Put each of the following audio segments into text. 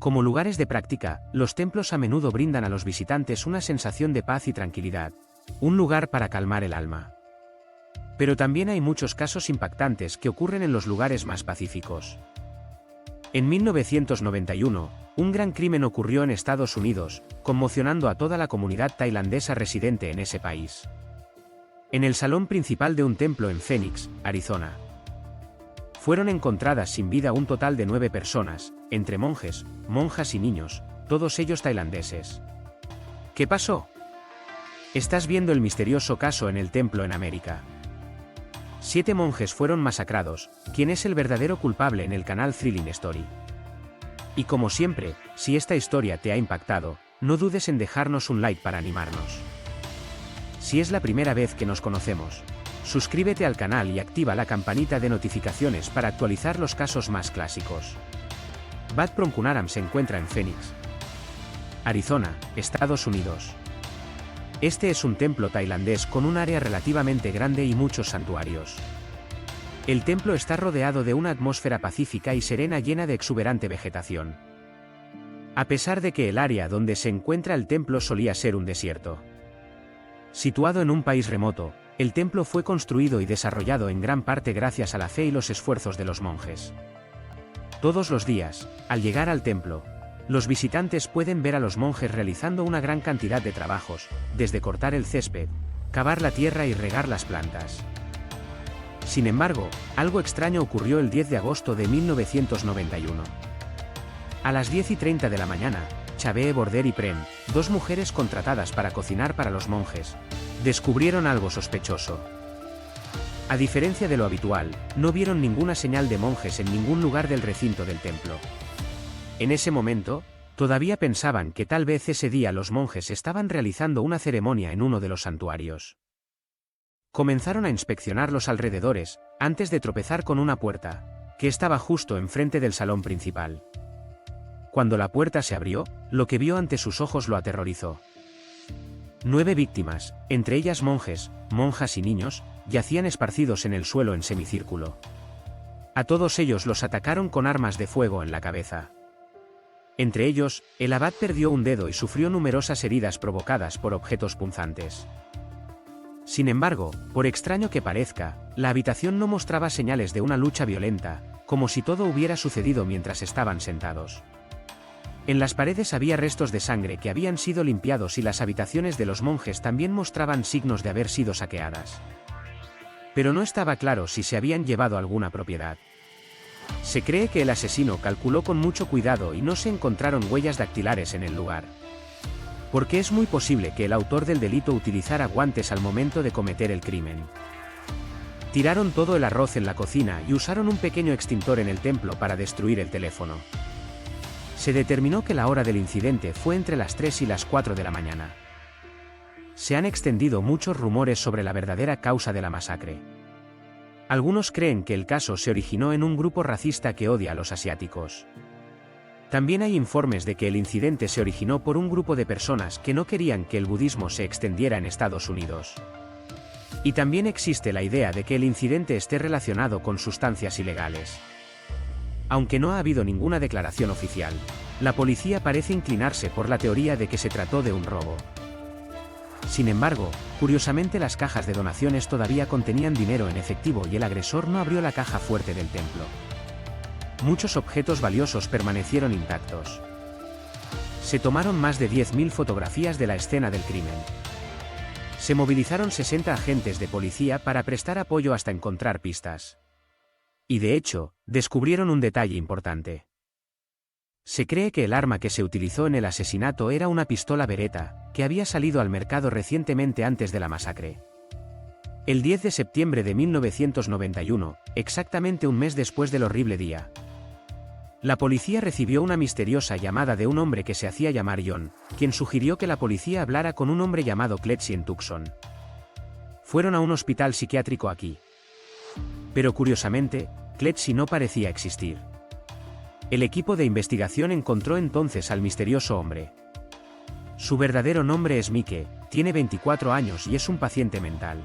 Como lugares de práctica, los templos a menudo brindan a los visitantes una sensación de paz y tranquilidad, un lugar para calmar el alma. Pero también hay muchos casos impactantes que ocurren en los lugares más pacíficos. En 1991, un gran crimen ocurrió en Estados Unidos, conmocionando a toda la comunidad tailandesa residente en ese país. En el salón principal de un templo en Phoenix, Arizona, fueron encontradas sin vida un total de 9 personas, entre monjes, monjas y niños, todos ellos tailandeses. ¿Qué pasó? Estás viendo el misterioso caso en el templo en América. 7 monjes fueron masacrados. ¿Quién es el verdadero culpable en el canal Thrilling Story? Y como siempre, si esta historia te ha impactado, no dudes en dejarnos un like para animarnos. Si es la primera vez que nos conocemos, suscríbete al canal y activa la campanita de notificaciones para actualizar los casos más clásicos. Wat Prongkunaram se encuentra en Phoenix, Arizona, Estados Unidos. Este es un templo tailandés con un área relativamente grande y muchos santuarios. El templo está rodeado de una atmósfera pacífica y serena llena de exuberante vegetación. A pesar de que el área donde se encuentra el templo solía ser un desierto. Situado en un país remoto, el templo fue construido y desarrollado en gran parte gracias a la fe y los esfuerzos de los monjes. Todos los días, al llegar al templo, los visitantes pueden ver a los monjes realizando una gran cantidad de trabajos, desde cortar el césped, cavar la tierra y regar las plantas. Sin embargo, algo extraño ocurrió el 10 de agosto de 1991. A las 10:30 de la mañana, Chabee Border y Pren, 2 mujeres contratadas para cocinar para los monjes, descubrieron algo sospechoso. A diferencia de lo habitual, no vieron ninguna señal de monjes en ningún lugar del recinto del templo. En ese momento, todavía pensaban que tal vez ese día los monjes estaban realizando una ceremonia en uno de los santuarios. Comenzaron a inspeccionar los alrededores, antes de tropezar con una puerta, que estaba justo enfrente del salón principal. Cuando la puerta se abrió, lo que vio ante sus ojos lo aterrorizó. 9 víctimas, entre ellas monjes, monjas y niños, yacían esparcidos en el suelo en semicírculo. A todos ellos los atacaron con armas de fuego en la cabeza. Entre ellos, el abad perdió un dedo y sufrió numerosas heridas provocadas por objetos punzantes. Sin embargo, por extraño que parezca, la habitación no mostraba señales de una lucha violenta, como si todo hubiera sucedido mientras estaban sentados. En las paredes había restos de sangre que habían sido limpiados y las habitaciones de los monjes también mostraban signos de haber sido saqueadas. Pero no estaba claro si se habían llevado alguna propiedad. Se cree que el asesino calculó con mucho cuidado y no se encontraron huellas dactilares en el lugar. Porque es muy posible que el autor del delito utilizara guantes al momento de cometer el crimen. Tiraron todo el arroz en la cocina y usaron un pequeño extintor en el templo para destruir el teléfono. Se determinó que la hora del incidente fue entre las 3 y las 4 de la mañana. Se han extendido muchos rumores sobre la verdadera causa de la masacre. Algunos creen que el caso se originó en un grupo racista que odia a los asiáticos. También hay informes de que el incidente se originó por un grupo de personas que no querían que el budismo se extendiera en Estados Unidos. Y también existe la idea de que el incidente esté relacionado con sustancias ilegales. Aunque no ha habido ninguna declaración oficial, la policía parece inclinarse por la teoría de que se trató de un robo. Sin embargo, curiosamente las cajas de donaciones todavía contenían dinero en efectivo y el agresor no abrió la caja fuerte del templo. Muchos objetos valiosos permanecieron intactos. Se tomaron más de 10.000 fotografías de la escena del crimen. Se movilizaron 60 agentes de policía para prestar apoyo hasta encontrar pistas. Y de hecho, descubrieron un detalle importante. Se cree que el arma que se utilizó en el asesinato era una pistola Beretta, que había salido al mercado recientemente antes de la masacre. El 10 de septiembre de 1991, exactamente un mes después del horrible día, la policía recibió una misteriosa llamada de un hombre que se hacía llamar John, quien sugirió que la policía hablara con un hombre llamado Kletchy en Tucson. Fueron a un hospital psiquiátrico aquí. Pero curiosamente, Kletchy no parecía existir. El equipo de investigación encontró entonces al misterioso hombre. Su verdadero nombre es Mike, tiene 24 años y es un paciente mental.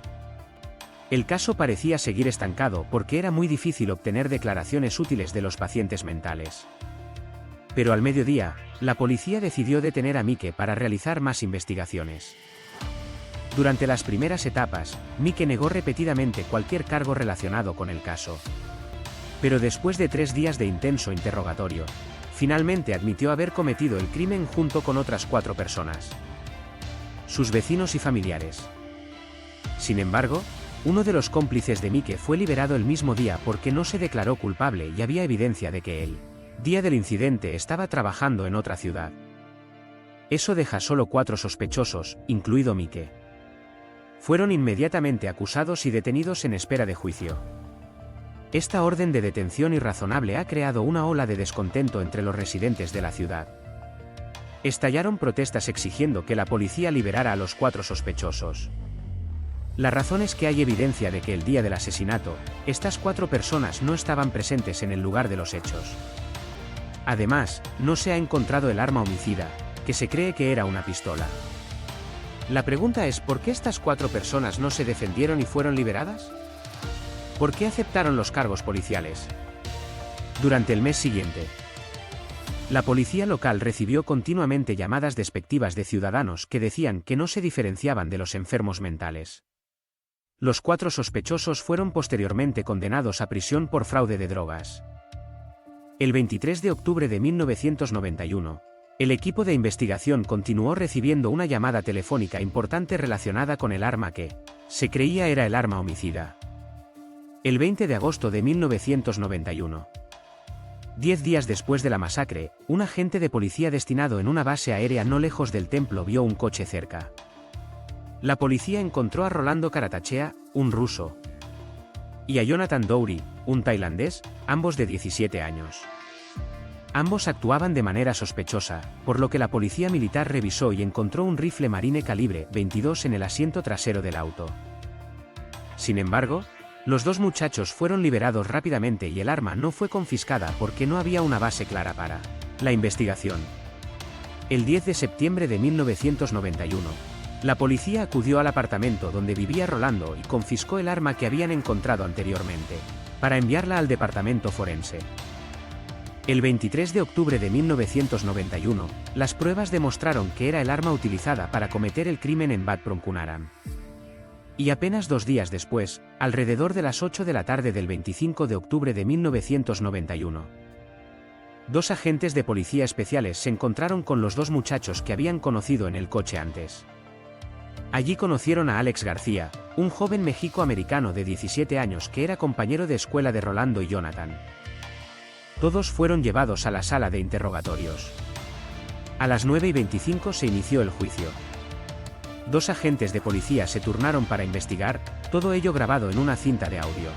El caso parecía seguir estancado porque era muy difícil obtener declaraciones útiles de los pacientes mentales. Pero al mediodía, la policía decidió detener a Mike para realizar más investigaciones. Durante las primeras etapas, Mike negó repetidamente cualquier cargo relacionado con el caso. Pero después de 3 días de intenso interrogatorio, finalmente admitió haber cometido el crimen junto con otras 4 personas. Sus vecinos y familiares. Sin embargo, uno de los cómplices de Mike fue liberado el mismo día porque no se declaró culpable y había evidencia de que el día del incidente estaba trabajando en otra ciudad. Eso deja solo 4 sospechosos, incluido Mike. Fueron inmediatamente acusados y detenidos en espera de juicio. Esta orden de detención irrazonable ha creado una ola de descontento entre los residentes de la ciudad. Estallaron protestas exigiendo que la policía liberara a los 4 sospechosos. La razón es que hay evidencia de que el día del asesinato, estas 4 personas no estaban presentes en el lugar de los hechos. Además, no se ha encontrado el arma homicida, que se cree que era una pistola. La pregunta es ¿por qué estas 4 personas no se defendieron y fueron liberadas? ¿Por qué aceptaron los cargos policiales? Durante el mes siguiente, la policía local recibió continuamente llamadas despectivas de ciudadanos que decían que no se diferenciaban de los enfermos mentales. Los 4 sospechosos fueron posteriormente condenados a prisión por fraude de drogas. El 23 de octubre de 1991, el equipo de investigación continuó recibiendo una llamada telefónica importante relacionada con el arma que se creía era el arma homicida. El 20 de agosto de 1991. 10 días después de la masacre, un agente de policía destinado en una base aérea no lejos del templo vio un coche cerca. La policía encontró a Rolando Karatachea, un ruso, y a Jonathan Dowry, un tailandés, ambos de 17 años. Ambos actuaban de manera sospechosa, por lo que la policía militar revisó y encontró un rifle Marine calibre .22 en el asiento trasero del auto. Sin embargo, los 2 muchachos fueron liberados rápidamente y el arma no fue confiscada porque no había una base clara para la investigación. El 10 de septiembre de 1991, la policía acudió al apartamento donde vivía Rolando y confiscó el arma que habían encontrado anteriormente, para enviarla al departamento forense. El 23 de octubre de 1991, las pruebas demostraron que era el arma utilizada para cometer el crimen en Bad Pronkunaran. Y apenas 2 días después, alrededor de las 8 de la tarde del 25 de octubre de 1991, 2 agentes de policía especiales se encontraron con los 2 muchachos que habían conocido en el coche antes. Allí conocieron a Alex García, un joven mexico-americano de 17 años que era compañero de escuela de Rolando y Jonathan. Todos fueron llevados a la sala de interrogatorios. A las 9:25 se inició el juicio. 2 agentes de policía se turnaron para investigar, todo ello grabado en una cinta de audio.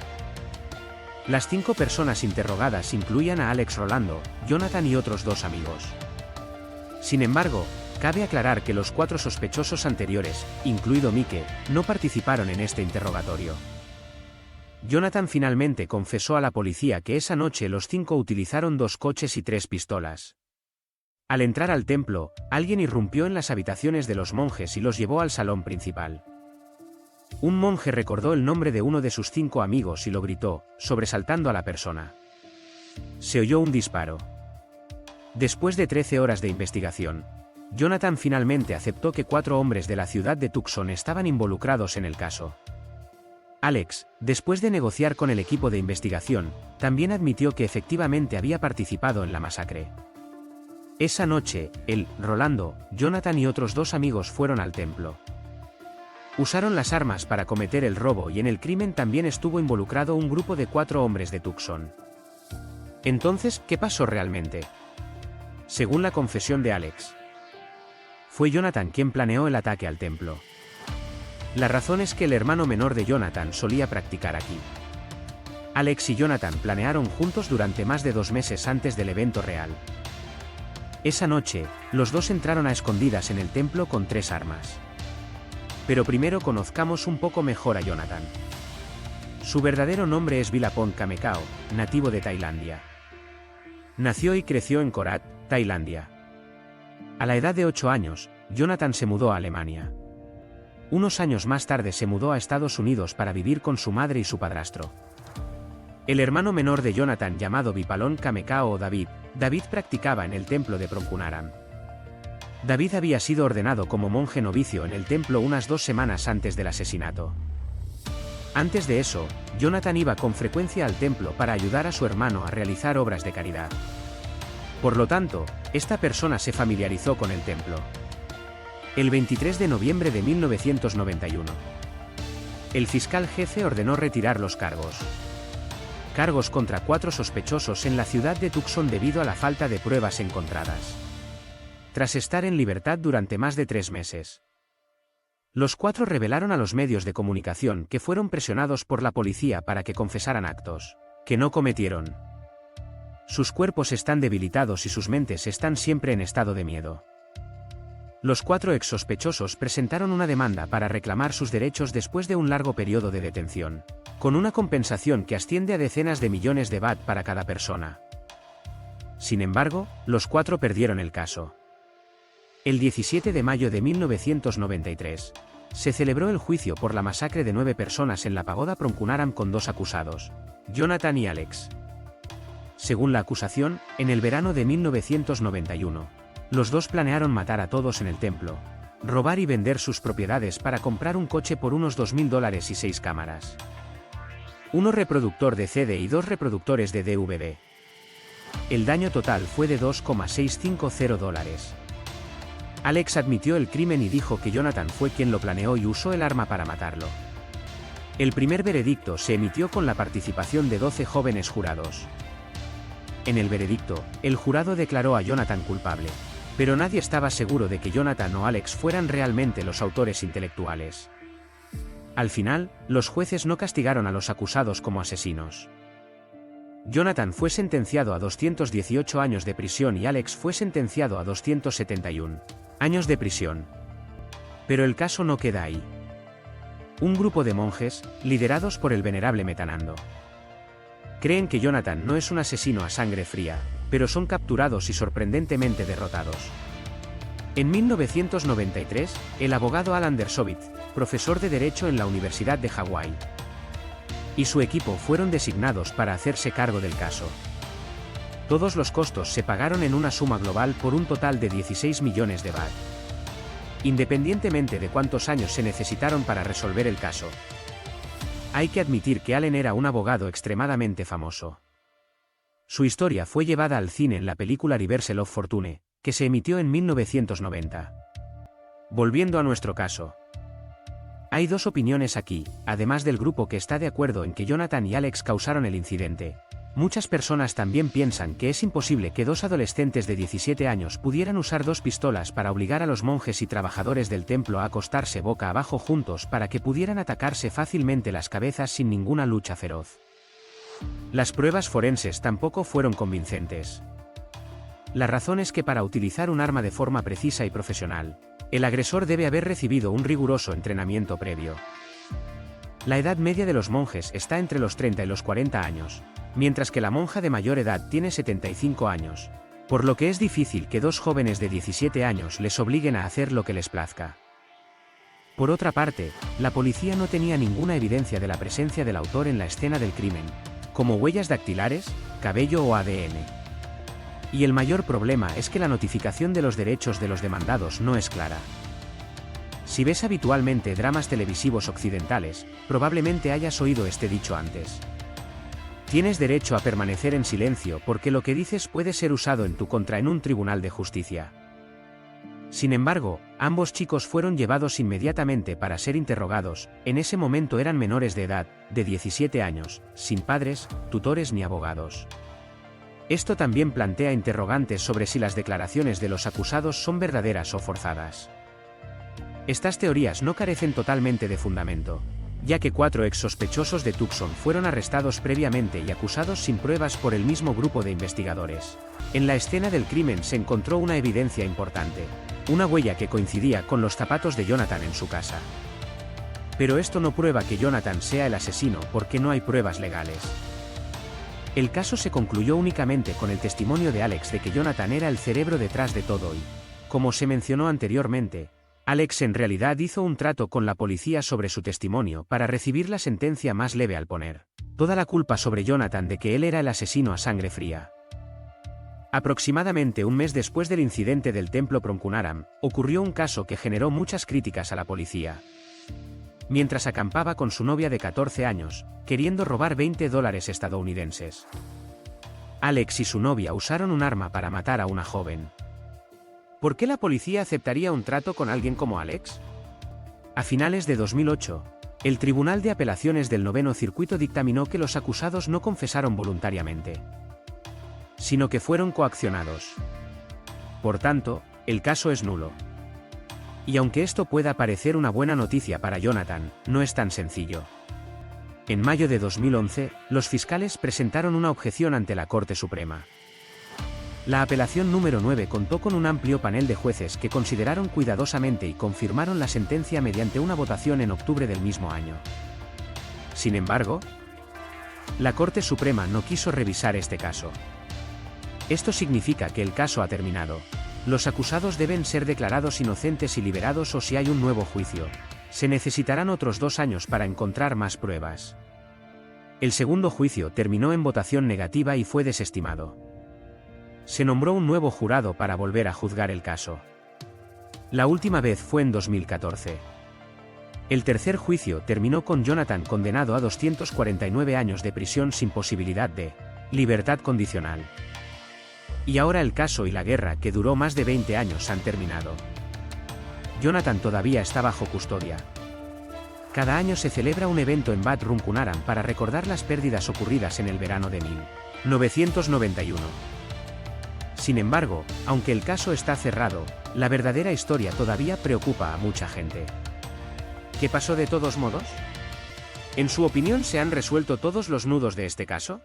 Las 5 personas interrogadas incluían a Alex Rolando, Jonathan y otros 2 amigos. Sin embargo, cabe aclarar que los 4 sospechosos anteriores, incluido Mike, no participaron en este interrogatorio. Jonathan finalmente confesó a la policía que esa noche los 5 utilizaron 2 coches y 3 pistolas. Al entrar al templo, alguien irrumpió en las habitaciones de los monjes y los llevó al salón principal. Un monje recordó el nombre de uno de sus 5 amigos y lo gritó, sobresaltando a la persona. Se oyó un disparo. Después de 13 horas de investigación, Jonathan finalmente aceptó que 4 hombres de la ciudad de Tucson estaban involucrados en el caso. Alex, después de negociar con el equipo de investigación, también admitió que efectivamente había participado en la masacre. Esa noche, él, Rolando, Jonathan y otros 2 amigos fueron al templo. Usaron las armas para cometer el robo y en el crimen también estuvo involucrado un grupo de 4 hombres de Tucson. Entonces, ¿qué pasó realmente? Según la confesión de Alex, fue Jonathan quien planeó el ataque al templo. La razón es que el hermano menor de Jonathan solía practicar aquí. Alex y Jonathan planearon juntos durante más de 2 meses antes del evento real. Esa noche, los 2 entraron a escondidas en el templo con 3 armas. Pero primero conozcamos un poco mejor a Jonathan. Su verdadero nombre es Vilapong Kamekao, nativo de Tailandia. Nació y creció en Korat, Tailandia. A la edad de 8 años, Jonathan se mudó a Alemania. Unos años más tarde se mudó a Estados Unidos para vivir con su madre y su padrastro. El hermano menor de Jonathan, llamado Vipalon Kamekao o David, practicaba en el templo de Procunharan. David había sido ordenado como monje novicio en el templo unas 2 semanas antes del asesinato. Antes de eso, Jonathan iba con frecuencia al templo para ayudar a su hermano a realizar obras de caridad. Por lo tanto, esta persona se familiarizó con el templo. El 23 de noviembre de 1991. El fiscal jefe ordenó retirar los cargos. Cargos contra 4 sospechosos en la ciudad de Tucson debido a la falta de pruebas encontradas. Tras estar en libertad durante más de 3 meses. Los 4 revelaron a los medios de comunicación que fueron presionados por la policía para que confesaran actos que no cometieron. Sus cuerpos están debilitados y sus mentes están siempre en estado de miedo. Los 4 ex sospechosos presentaron una demanda para reclamar sus derechos después de un largo periodo de detención, con una compensación que asciende a decenas de millones de baht para cada persona. Sin embargo, los 4 perdieron el caso. El 17 de mayo de 1993, se celebró el juicio por la masacre de 9 personas en la pagoda Procunharan con 2 acusados, Jonathan y Alex. Según la acusación, en el verano de 1991, los 2 planearon matar a todos en el templo, robar y vender sus propiedades para comprar un coche por unos $2.000 y 6 cámaras. 1 reproductor de CD y 2 reproductores de DVD. El daño total fue de $2,650. Alex admitió el crimen y dijo que Jonathan fue quien lo planeó y usó el arma para matarlo. El primer veredicto se emitió con la participación de 12 jóvenes jurados. En el veredicto, el jurado declaró a Jonathan culpable, pero nadie estaba seguro de que Jonathan o Alex fueran realmente los autores intelectuales. Al final, los jueces no castigaron a los acusados como asesinos. Jonathan fue sentenciado a 218 años de prisión y Alex fue sentenciado a 271 años de prisión. Pero el caso no queda ahí. Un grupo de monjes, liderados por el venerable Metanando, creen que Jonathan no es un asesino a sangre fría, pero son capturados y sorprendentemente derrotados. En 1993, el abogado Alan Dershowitz, profesor de Derecho en la Universidad de Hawái, y su equipo fueron designados para hacerse cargo del caso. Todos los costos se pagaron en una suma global por un total de 16 millones de baht. Independientemente de cuántos años se necesitaron para resolver el caso. Hay que admitir que Allen era un abogado extremadamente famoso. Su historia fue llevada al cine en la película Reversal of Fortune, que se emitió en 1990. Volviendo a nuestro caso. Hay 2 opiniones aquí, además del grupo que está de acuerdo en que Jonathan y Alex causaron el incidente. Muchas personas también piensan que es imposible que 2 adolescentes de 17 años pudieran usar 2 pistolas para obligar a los monjes y trabajadores del templo a acostarse boca abajo juntos para que pudieran atacarse fácilmente las cabezas sin ninguna lucha feroz. Las pruebas forenses tampoco fueron convincentes. La razón es que para utilizar un arma de forma precisa y profesional, el agresor debe haber recibido un riguroso entrenamiento previo. La edad media de los monjes está entre los 30 y los 40 años, mientras que la monja de mayor edad tiene 75 años, por lo que es difícil que 2 jóvenes de 17 años les obliguen a hacer lo que les plazca. Por otra parte, la policía no tenía ninguna evidencia de la presencia del autor en la escena del crimen, como huellas dactilares, cabello o ADN. Y el mayor problema es que la notificación de los derechos de los demandados no es clara. Si ves habitualmente dramas televisivos occidentales, probablemente hayas oído este dicho antes. Tienes derecho a permanecer en silencio porque lo que dices puede ser usado en tu contra en un tribunal de justicia. Sin embargo, ambos chicos fueron llevados inmediatamente para ser interrogados. En ese momento eran menores de edad, de 17 años, sin padres, tutores ni abogados. Esto también plantea interrogantes sobre si las declaraciones de los acusados son verdaderas o forzadas. Estas teorías no carecen totalmente de fundamento, ya que 4 ex sospechosos de Tucson fueron arrestados previamente y acusados sin pruebas por el mismo grupo de investigadores. En la escena del crimen se encontró una evidencia importante, una huella que coincidía con los zapatos de Jonathan en su casa. Pero esto no prueba que Jonathan sea el asesino porque no hay pruebas legales. El caso se concluyó únicamente con el testimonio de Alex de que Jonathan era el cerebro detrás de todo y, como se mencionó anteriormente, Alex en realidad hizo un trato con la policía sobre su testimonio para recibir la sentencia más leve al poner toda la culpa sobre Jonathan de que él era el asesino a sangre fría. Aproximadamente un mes después del incidente del templo Pronkunaram, ocurrió un caso que generó muchas críticas a la policía. Mientras acampaba con su novia de 14 años, queriendo robar $20 estadounidenses. Alex y su novia usaron un arma para matar a una joven. ¿Por qué la policía aceptaría un trato con alguien como Alex? A finales de 2008, el Tribunal de Apelaciones del Noveno Circuito dictaminó que los acusados no confesaron voluntariamente, sino que fueron coaccionados. Por tanto, el caso es nulo. Y aunque esto pueda parecer una buena noticia para Jonathan, no es tan sencillo. En mayo de 2011, los fiscales presentaron una objeción ante la Corte Suprema. La apelación número 9 contó con un amplio panel de jueces que consideraron cuidadosamente y confirmaron la sentencia mediante una votación en octubre del mismo año. Sin embargo, la Corte Suprema no quiso revisar este caso. Esto significa que el caso ha terminado. Los acusados deben ser declarados inocentes y liberados, o si hay un nuevo juicio, se necesitarán otros 2 años para encontrar más pruebas. El segundo juicio terminó en votación negativa y fue desestimado. Se nombró un nuevo jurado para volver a juzgar el caso. La última vez fue en 2014. El tercer juicio terminó con Jonathan condenado a 249 años de prisión sin posibilidad de libertad condicional. Y ahora el caso y la guerra, que duró más de 20 años, han terminado. Jonathan todavía está bajo custodia. Cada año se celebra un evento en Bad Runkunaram para recordar las pérdidas ocurridas en el verano de 1991. Sin embargo, aunque el caso está cerrado, la verdadera historia todavía preocupa a mucha gente. ¿Qué pasó de todos modos? ¿En su opinión se han resuelto todos los nudos de este caso?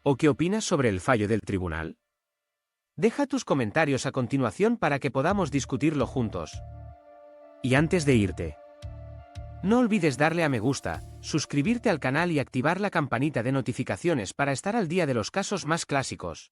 ¿O qué opinas sobre el fallo del tribunal? Deja tus comentarios a continuación para que podamos discutirlo juntos. Y antes de irte, no olvides darle a me gusta, suscribirte al canal y activar la campanita de notificaciones para estar al día de los casos más clásicos.